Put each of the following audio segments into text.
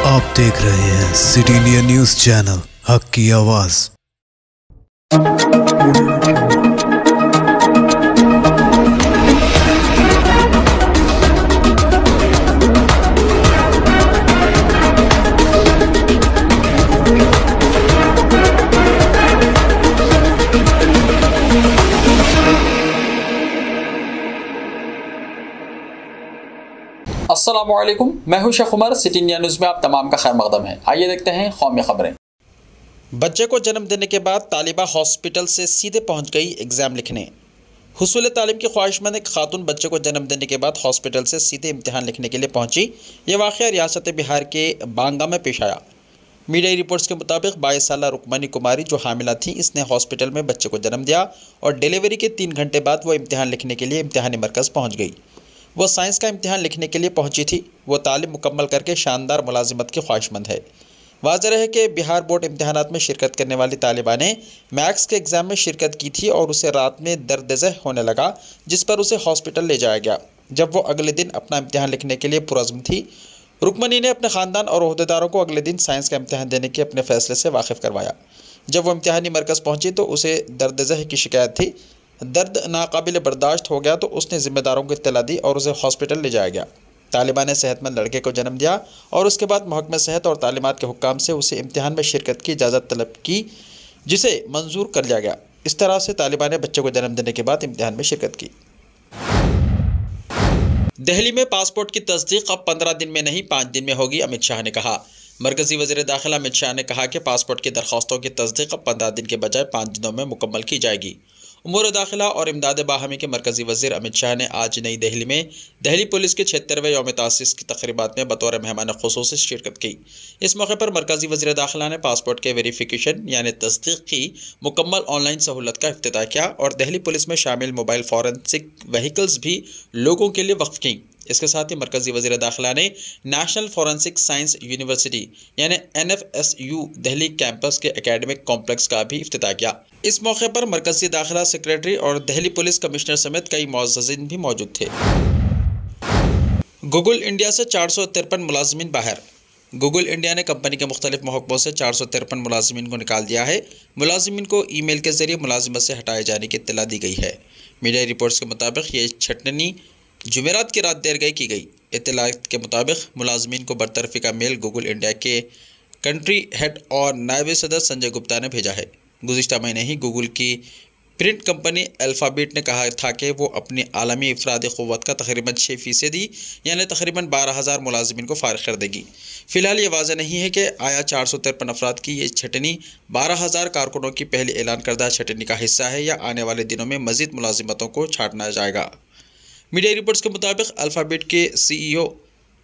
आप देख रहे हैं सिटी इंडिया न्यूज चैनल, हक की आवाज। अस्सलामुअलैकुम, मैं हूं Sheikh Umar. City India News में आप तमाम का खैर मकदम है। आइए देखते हैं कौमी खबरें। बच्चे को जन्म देने के बाद तालिबा हॉस्पिटल से सीधे पहुंच गई एग्ज़ाम लिखने। हुसूल तालीम की ख्वाहिशमंद एक खातून बच्चे को जन्म देने के बाद हॉस्पिटल से सीधे इम्तिहान लिखने के लिए पहुंची। ये वाक़या रियासत बिहार के बांगा में पेश आया। मीडिया रिपोर्ट्स के मुताबिक 22 साला रुक्मणी कुमारी जो हामिला थी, इसने हॉस्पिटल में बच्चे को जन्म दिया और डिलीवरी के 3 घंटे बाद वो इम्तिहान लिखने के लिए इम्तिहानी मरकज़ पहुँच गई। वो साइंस का इम्तिहान लिखने के लिए पहुंची थी। वो तालीम मुकम्मल करके शानदार मुलाजिमत की ख्वाहिशमंद है। वाज़ेह है कि बिहार बोर्ड इम्तिहानात में शिरकत करने वाली तालिबा ने मैथ्स के एग्ज़ाम में शिरकत की थी और उसे रात में दर्द-ए-ज़ह होने लगा, जिस पर उसे हॉस्पिटल ले जाया गया। जब वो अगले दिन अपना इम्तिहान लिखने के लिए पुरज़्म थी, रुक्मणी ने अपने ख़ानदान और ओहदेदारों को अगले दिन साइंस का इम्तिहान देने के अपने फ़ैसले से वाकिफ़ करवाया। जब वो इम्तिहानी मरकज़ पहुँची तो उसे दर्द-ए-ज़ह की शिकायत थी। दर्द नाकाबिल बर्दाश्त हो गया तो उसने ज़िम्मेदारों को इत्तला दी और उसे हॉस्पिटल ले जाया गया। तालिबा ने सेहतमंद लड़के को जन्म दिया और उसके बाद महकमे सेहत और तालीमात के हुक्काम से उसे इम्तिहान में शिरकत की इजाज़त तलब की, जिसे मंजूर कर लिया गया। इस तरह से तालिबा ने बच्चे को जन्म देने के बाद इम्तिहान में शिरकत की। दिल्ली में पासपोर्ट की तस्दीक अब 15 दिन में नहीं 5 दिन में होगी, अमित शाह ने कहा। मरकज़ी वज़ीर दाखिला अमित शाह ने कहा कि पासपोर्ट की दरख्वास्तों की तस्दीक अब 15 दिन के बजाय 5 दिनों में मुकम्मल की जाएगी। उमूर दाखिला और इमदाद बाहमी के मरकज़ी वज़ीर अमित शाह ने आज नई दिल्ली में दिल्ली पुलिस के 76वें यौम तासीस की तक़रीबात में बतौर मेहमान ख़ुसूसी शिरकत की। इस मौके पर मरकज़ी वज़ीर दाखिला ने पासपोर्ट के वेरिफिकेशन यानी तस्दीक की मुकम्मल ऑनलाइन सहूलत का इफ्तिताह किया और दिल्ली पुलिस में शामिल मोबाइल फॉरेंसिक व्हीकल्स भी लोगों के लिए वक्फ़ की। इसके साथ ही मरकज़ी वज़ीर दाखिला ने नेशनल फॉरेंसिक साइंस यूनिवर्सिटी यानी NFSU दिल्ली कैंपस के एकेडमिक कॉम्प्लेक्स का भी इफ्तिताह किया। इस मौके पर मरकज़ी दाखिला सेक्रेटरी और दिल्ली पुलिस कमिश्नर समेत कई मुअज़्ज़िज़ीन भी मौजूद थे। गूगल इंडिया से 453 मुलाज़िमीन बाहर। गूगल इंडिया ने कंपनी के मुख्तलिफ महकमों से 453 मुलाज़िमीन को निकाल दिया है। मुलाज़िमीन को ईमेल के ज़रिए मुलाजिमत से हटाए जाने की इत्तला दी गई है। मीडिया रिपोर्ट्स के मुताबिक ये छटनी जुमेरात की रात देर गई की गई। इत्तलात के मुताबिक मुलाज़िमीन को बरतरफ़ी का मेल गूगल इंडिया के कंट्री हेड और नायब सदर संजय गुप्ता ने भेजा है। गुज़िश्ता महीने ही गूगल की प्रिंट कंपनी अल्फ़ाबेट ने कहा था कि वो अपनी आलमी अफरादी क़ुव्वत का तकरीबन 6% यानी तकरीबन 12,000 मुलाज़िमीन को फ़ारिग़ कर देगी। फ़िलहाल ये वाज़ेह नहीं है कि आया 453 अफराद की ये छटनी 12,000 कारकुनों की पहले ऐलान करदा छटनी का हिस्सा है या आने वाले दिनों में मज़ीद मुलाज़िमतों को छांटना जाएगा। मीडिया रिपोर्ट्स के मुताबिक अल्फ़ाबेट के CEO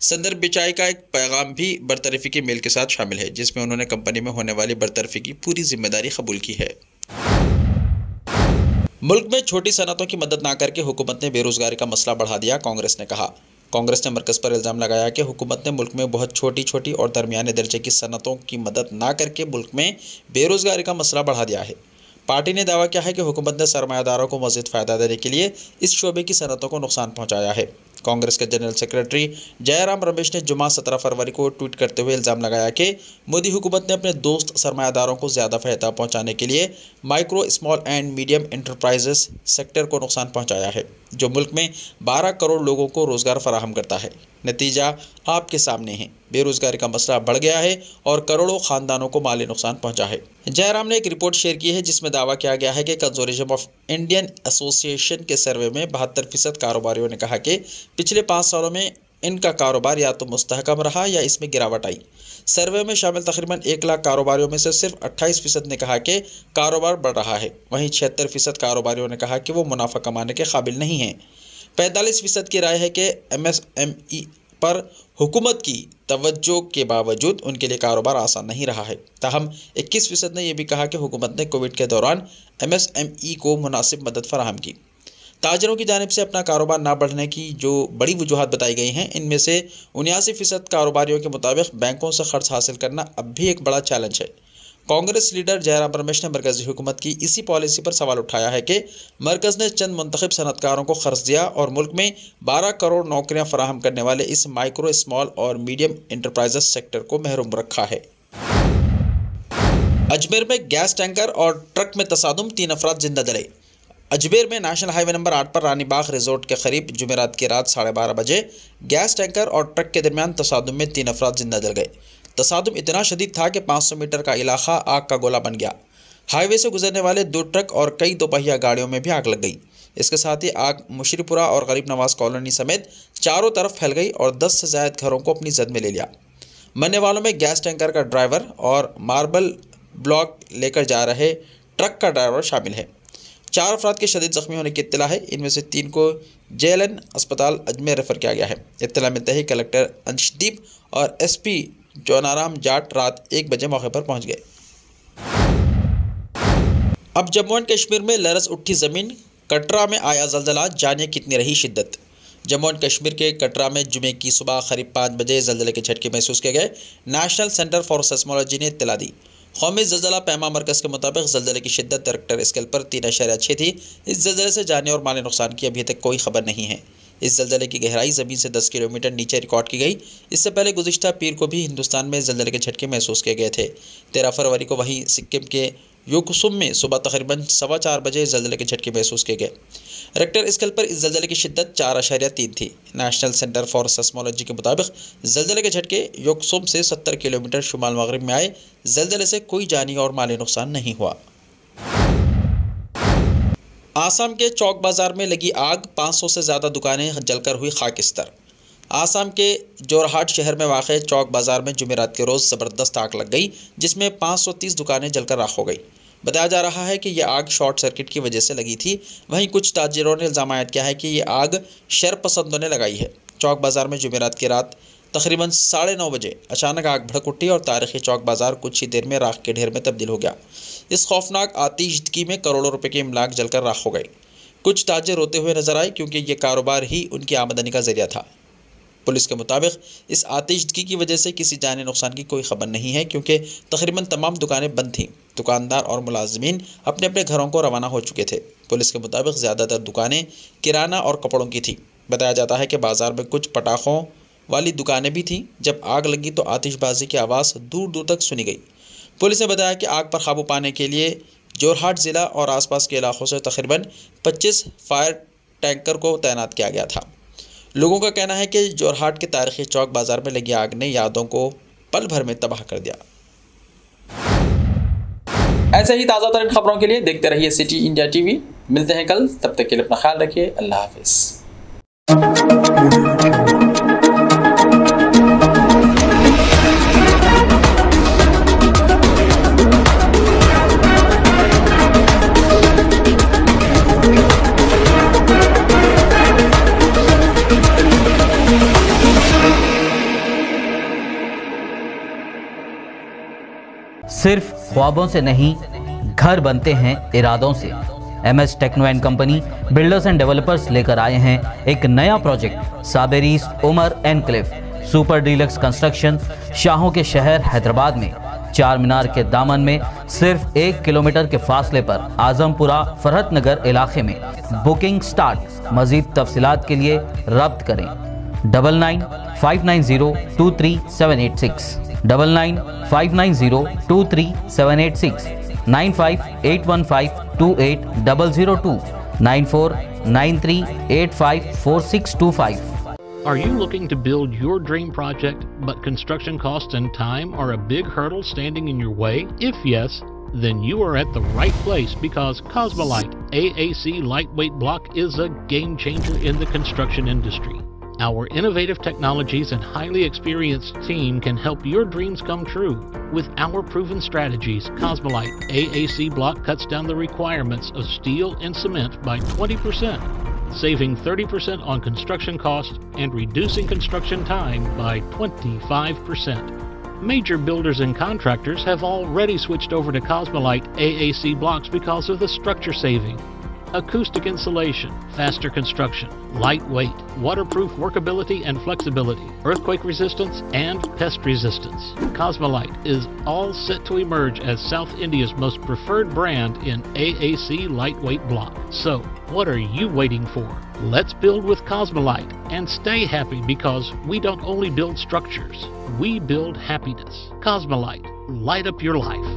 संदर पिचाई का एक पैगाम भी बरतरफ़ी के मेल के साथ शामिल है, जिसमें उन्होंने कंपनी में होने वाली बरतरफ़ी की पूरी जिम्मेदारी कबूल की है। मुल्क में छोटी सनतों की मदद ना करके हुकूमत ने बेरोज़गारी का मसला बढ़ा दिया, कांग्रेस ने कहा। कांग्रेस ने मरकज़ पर इल्ज़ाम लगाया कि हुकूमत ने मुल्क में बहुत छोटी और दरमियाने दर्जे की सनतों की मदद ना करके मुल्क में बेरोज़गारी का मसला बढ़ा दिया है। पार्टी ने दावा किया है कि हुकूमत ने सरमायादारों को मज़ीद फ़ायदा देने के लिए इस शोबे की सनतों को नुकसान पहुँचाया है। कांग्रेस के जनरल सेक्रेटरी जयराम रमेश ने जुमा 17 फरवरी को ट्वीट करते हुए इल्ज़ाम लगाया कि मोदी हुकूमत ने अपने दोस्त सरमायादारों को ज़्यादा फ़ायदा पहुँचाने के लिए micro, small and medium enterprises sector को नुकसान पहुँचाया है, जो मुल्क में 12 करोड़ लोगों को रोज़गार फराहम करता है। नतीजा आपके सामने है। बेरोज़गारी का मसला बढ़ गया है और करोड़ों ख़ानदानों को माली नुकसान पहुंचा है। जयराम ने एक रिपोर्ट शेयर की है जिसमें दावा किया गया है कि कंजर्वेटिव ऑफ इंडियन एसोसिएशन के सर्वे में 72% कारोबारियों ने कहा कि पिछले 5 सालों में इनका कारोबार या तो मुस्तहकम रहा या इसमें गिरावट आई। सर्वे में शामिल तकरीबन 1 लाख कारोबारियों में से सिर्फ 28% ने कहा कि कारोबार बढ़ रहा है। वहीं 76% कारोबारियों ने कहा कि वो मुनाफा कमाने के काबिल नहीं हैं। 45% की राय है कि MSME पर हुकूमत की तवज्जो के बावजूद उनके लिए कारोबार आसान नहीं रहा है। ताहम 21% ने यह भी कहा कि हुकूमत ने कोविड के दौरान MSME को मुनासिब मदद फराहम की। ताजरों की जानिब से अपना कारोबार ना बढ़ने की जो बड़ी वजूहात बताई गई हैं, इनमें से 79% कारोबारियों के मुताबिक बैंकों से क़र्ज़ हासिल करना अब भी एक बड़ा चैलेंज है। कांग्रेस लीडर जयराम रमेश ने मरकजी हुकूमत की इसी पॉलिसी पर सवाल उठाया है कि मरकज ने चंद मुंतखब सनतकारों को कर्ज दिया और मुल्क में 12 करोड़ नौकरियां फराहम करने वाले इस माइक्रो, स्मॉल और मीडियम एंटरप्राइजेस सेक्टर को महरूम रखा है। अजमेर में गैस टैंकर और ट्रक में तसादुम, 3 अफराद जिंदा जले। अजमेर में नेशनल हाईवे नंबर 8 पर रानी बाग रिजोर्ट के करीब जुमेरात की रात 12:30 बजे गैस टैंकर और ट्रक के दरमियान तसादुम में 3 अफराद जिंदा जल गए। तसादुम इतना शदीद था कि 500 मीटर का इलाका आग का गोला बन गया। हाईवे से गुजरने वाले 2 ट्रक और कई दोपहिया गाड़ियों में भी आग लग गई। इसके साथ ही आग मुशरीपुरा और गरीब नवाज कॉलोनी समेत चारों तरफ फैल गई और 10 से ज़ायद घरों को अपनी जद में ले लिया। मरने वालों में गैस टैंकर का ड्राइवर और मार्बल ब्लॉक लेकर जा रहे ट्रक का ड्राइवर शामिल है। 4 अफराद के शदीद जख्मी होने की इत्तला है। इनमें से 3 को JLN अस्पताल अजमेर रेफर किया गया है। इत्तला मिलते ही कलेक्टर अंशदीप और SP जोनाराम जाट रात 1 बजे मौके पर पहुंच गए। अब जम्मू एंड कश्मीर में लरस उठी ज़मीन, कटरा में आया ज़लज़ला, जानिए कितनी रही शिद्दत। जम्मू एंड कश्मीर के कटरा में जुमे की सुबह करीब 5 बजे ज़लज़ले के झटके महसूस किए गए। नेशनल सेंटर फॉर सेस्मोलॉजी ने इत्तला दी। कौमी ज़लज़ला पैमा मरकज़ के मुताबिक ज़लज़ले की शिद्दत रिक्टर स्केल पर 3.6 थी। इस ज़लज़ले से जानी और माली नुकसान की अभी तक कोई खबर नहीं है। इस ज़लज़ले की गहराई ज़मीन से 10 किलोमीटर नीचे रिकॉर्ड की गई। इससे पहले गुज़िश्ता पीर को भी हिंदुस्तान में ज़लज़ले के झटके महसूस किए गए थे। 13 फरवरी को वहीं सिक्किम के योकुसुम में सुबह तकरीबन 4:15 बजे ज़लज़ले के झटके महसूस किए गए। रिक्टर स्केल पर इस ज़लज़ले की शिद्दत 4.3 थी। नेशनल सेंटर फॉर सेस्मोलॉजी के मुताबिक ज़लज़ले के झटके योकुसुम से 70 किलोमीटर शुमाल मगरिब में आए। ज़लज़ले से कोई जानी और माली नुकसान नहीं हुआ। आसाम के चौक बाज़ार में लगी आग, 500 से ज़्यादा दुकानें जलकर हुई खाकिस्तर। आसाम के जोरहाट शहर में वाक़ चौक बाज़ार में जुमेरात के रोज़ ज़बरदस्त आग लग गई, जिसमें 530 दुकानें जलकर राख हो गई। बताया जा रहा है कि यह आग शॉर्ट सर्किट की वजह से लगी थी। वहीं कुछ ताजिरों ने इल्ज़ाम आयद किया है कि यह आग शरपसंदों ने लगाई है। चौक बाज़ार में जुमेरात की रात तकरीबन 9:30 बजे अचानक आग भड़क उठी और तारीख़ी चौक बाज़ार कुछ ही देर में राख के ढेर में तब्दील हो गया। इस खौफनाक आतिशदगी में करोड़ों रुपए के इमलाक जलकर राख हो गए। कुछ ताजिर रोते हुए नजर आए क्योंकि ये कारोबार ही उनकी आमदनी का जरिया था। पुलिस के मुताबिक इस आतिशदगी की वजह से किसी जानी नुकसान की कोई खबर नहीं है क्योंकि तकरीबन तमाम दुकानें बंद थीं। दुकानदार और मुलाजिमीन अपने अपने घरों को रवाना हो चुके थे। पुलिस के मुताबिक ज़्यादातर दुकानें किराना और कपड़ों की थीं। बताया जाता है कि बाज़ार में कुछ पटाखों वाली दुकानें भी थीं। जब आग लगी तो आतिशबाजी की आवाज़ दूर दूर तक सुनी गई। पुलिस ने बताया कि आग पर काबू पाने के लिए जोरहाट ज़िला और आसपास के इलाकों से तकरीबन 25 फायर टैंकर को तैनात किया गया था। लोगों का कहना है कि जोरहाट के तारीख़ी चौक बाज़ार में लगी आग ने यादों को पल भर में तबाह कर दिया। ऐसे ही ताज़ा तरीन खबरों के लिए देखते रहिए सिटी इंडिया TV। मिलते हैं कल, तब तक के लिए अपना ख्याल रखिए। अल्लाह हाफिज़। सिर्फ ख्वाबों से नहीं, घर बनते हैं इरादों से। MS Techno and company builders and developers लेकर आए हैं एक नया प्रोजेक्ट, साबेरीज Umar enclave super deluxe construction. शाहों के शहर हैदराबाद में चार मीनार के दामन में सिर्फ 1 किलोमीटर के फासले पर आजमपुरा फरहत नगर इलाके में। Booking start. मजीद तफसीलात के लिए रब्त करें 9959023786 9959023786 9581528002 9493854625। Are you looking to build your dream project, but construction costs and time are a big hurdle standing in your way? If yes, then you are at the right place, because Cosmolite AAC lightweight block is a game changer in the construction industry. Our innovative technologies and highly experienced team can help your dreams come true. With our proven strategies, Cosmolite AAC block cuts down the requirements of steel and cement by 20%, saving 30% on construction costs and reducing construction time by 25%. Major builders and contractors have already switched over to Cosmolite AAC blocks because of the structure saving. acoustic insulation, faster construction, lightweight, waterproof workability and flexibility, earthquake resistance, and pest resistance. Cosmolite is all set to emerge as South India's most preferred brand in AAC lightweight block. So, what are you waiting for? Let's build with Cosmolite and stay happy, because we don't only build structures, we build happiness. Cosmolite, light up your life.